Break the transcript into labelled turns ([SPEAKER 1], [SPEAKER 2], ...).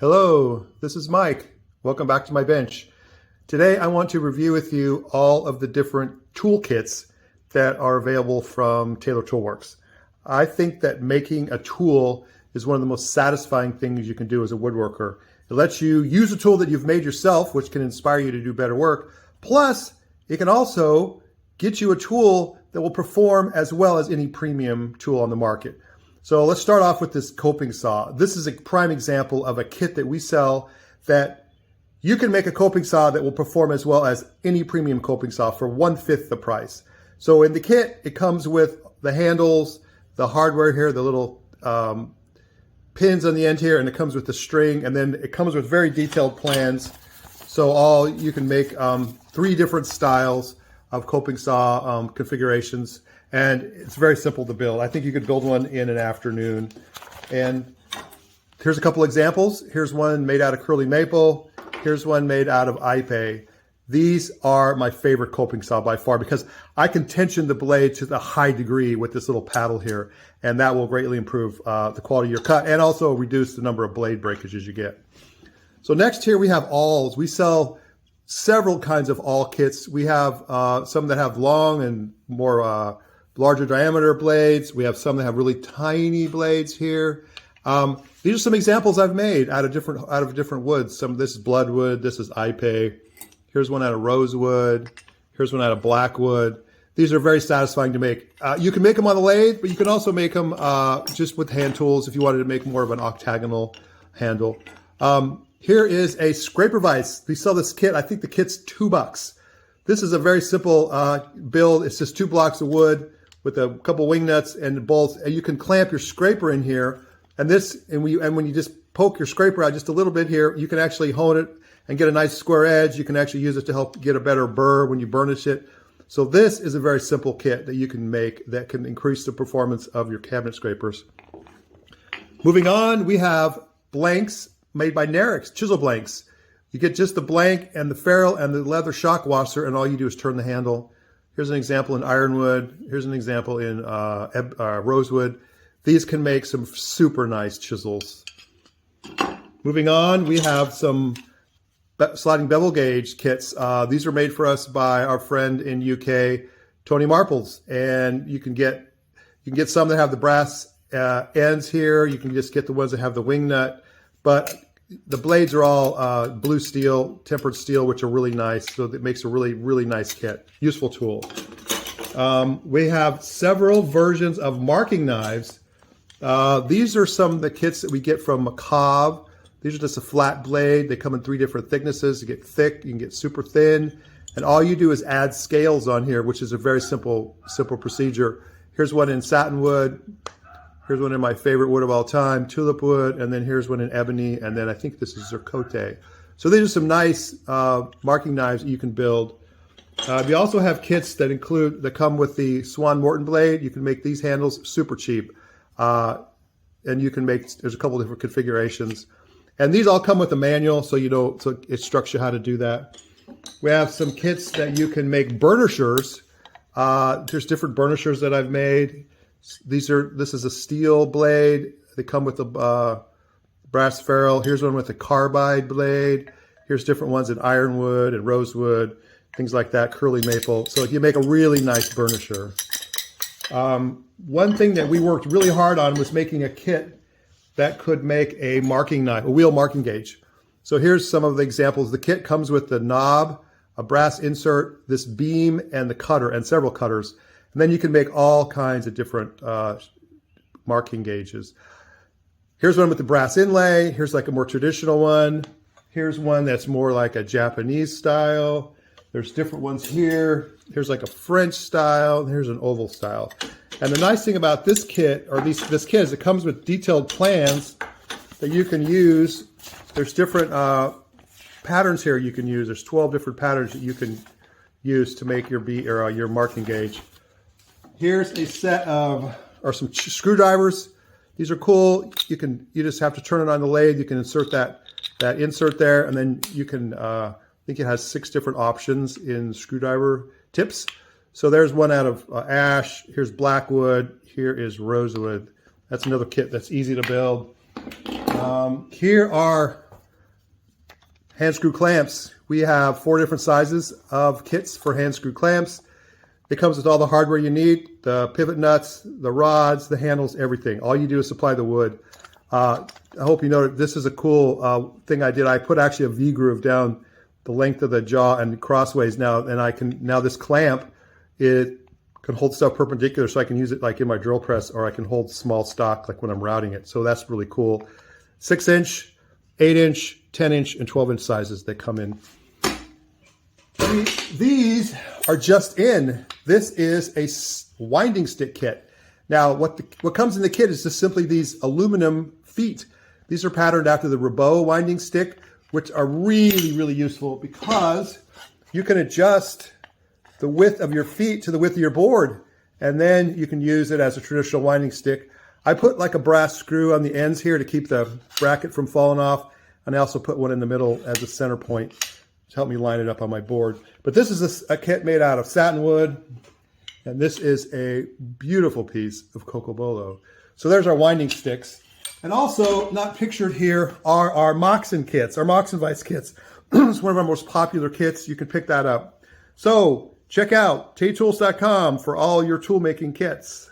[SPEAKER 1] Hello, this is Mike. Welcome back to my bench. Today I want to review with you all of the different toolkits that are available from Taylor Toolworks. I think that making a tool is one of the most satisfying things you can do as a woodworker. It lets you use a tool that you've made yourself, which can inspire you to do better work. Plus, it can also get you a tool that will perform as well as any premium tool on the market. So let's start off with this coping saw. This is a prime example of a kit that we sell that you can make a coping saw that will perform as well as any premium coping saw for 1/5 the price. So in the kit, it comes with the handles, the hardware here, the little pins on the end here, and it comes with the string, and then it comes with very detailed plans. So you can make 3 different styles of coping saw configurations. And it's very simple to build. I think you could build one in an afternoon. And here's a couple examples. Here's one made out of curly maple. Here's one made out of ipe. These are my favorite coping saw by far because I can tension the blade to a high degree with this little paddle here. And that will greatly improve the quality of your cut and also reduce the number of blade breakages you get. So next here we have awls. We sell several kinds of awl kits. We have some that have long and more larger diameter blades. We have some that have really tiny blades here. These are some examples I've made out of different woods. This is bloodwood. This is ipe. Here's one out of rosewood. Here's one out of blackwood. These are very satisfying to make. You can make them on the lathe, but you can also make them just with hand tools if you wanted to make more of an octagonal handle. Here is a scraper vise. We sell this kit. I think the kit's $2. This is a very simple build. It's just 2 blocks of wood with a couple wing nuts and bolts, and you can clamp your scraper in here. And when you just poke your scraper out just a little bit here, you can actually hone it and get a nice square edge. You can actually use it to help get a better burr when you burnish it. So this is a very simple kit that you can make that can increase the performance of your cabinet scrapers. Moving on, we have blanks made by Nerix, chisel blanks. You get just the blank and the ferrule and the leather shock washer, and all you do is turn the handle. Here's an example in ironwood. Here's an example in rosewood. These can make some super nice chisels. Moving on, we have some sliding bevel gauge kits. These are made for us by our friend in UK, Tony Marples, and you can get some that have the brass ends here. You can just get the ones that have the wing nut, but the blades are all blue steel, tempered steel, which are really nice. So that makes a really, really nice kit. Useful tool. We have several versions of marking knives. These are some of the kits that we get from Macabre. These are just a flat blade. They come in 3 different thicknesses. You get thick, you can get super thin. And all you do is add scales on here, which is a very simple procedure. Here's one in satinwood. Here's one in my favorite wood of all time, tulip wood, and then here's one in ebony, and then I think this is zircote. So these are some nice marking knives that you can build. We also have kits that come with the Swan Morton blade. You can make these handles super cheap, and you can make. There's a couple different configurations, and these all come with a manual, so so it instructs you how to do that. We have some kits that you can make burnishers. There's different burnishers that I've made. This is a steel blade. They come with a brass ferrule. Here's one with a carbide blade. Here's different ones in ironwood and rosewood, things like that, curly maple. So you make a really nice burnisher. One thing that we worked really hard on was making a kit that could make a marking knife, a wheel marking gauge. So here's some of the examples. The kit comes with the knob, a brass insert, this beam, and the cutter, and several cutters. And then you can make all kinds of different marking gauges. Here's one with the brass inlay. Here's like a more traditional one. Here's one that's more like a Japanese style. There's different ones here. Here's like a French style. Here's an oval style. And the nice thing about this kit, or this kit, is it comes with detailed plans that you can use. There's different patterns here you can use. There's 12 different patterns that you can use to make your marking gauge. Here's a set of, or some screwdrivers. These are cool. You just have to turn it on the lathe. You can insert that insert there, and then you can, I think it has 6 different options in screwdriver tips. So there's one out of ash. Here's blackwood. Here is rosewood. That's another kit that's easy to build. Here are hand screw clamps. We have 4 different sizes of kits for hand screw clamps. It comes with all the hardware you need, the pivot nuts, the rods, the handles, everything. All you do is supply the wood. I hope you noted this is a cool thing I did. I put actually a V-groove down the length of the jaw and crossways now, and now this clamp, it can hold stuff perpendicular, so I can use it like in my drill press, or I can hold small stock like when I'm routing it. So that's really cool. 6-inch, 8-inch, 10-inch, and 12-inch sizes that come in. These are just in. This is a winding stick kit. Now, what comes in the kit is just simply these aluminum feet. These are patterned after the Ribot winding stick, which are really, really useful because you can adjust the width of your feet to the width of your board, and then you can use it as a traditional winding stick. I put like a brass screw on the ends here to keep the bracket from falling off, and I also put one in the middle as a center point to help me line it up on my board. But this is a kit made out of satin wood, and this is a beautiful piece of cocobolo. So there's our winding sticks. And also, not pictured here, are our Moxon kits, our Moxon vise kits. It's one of our most popular kits. You can pick that up. So check out taytools.com for all your tool making kits.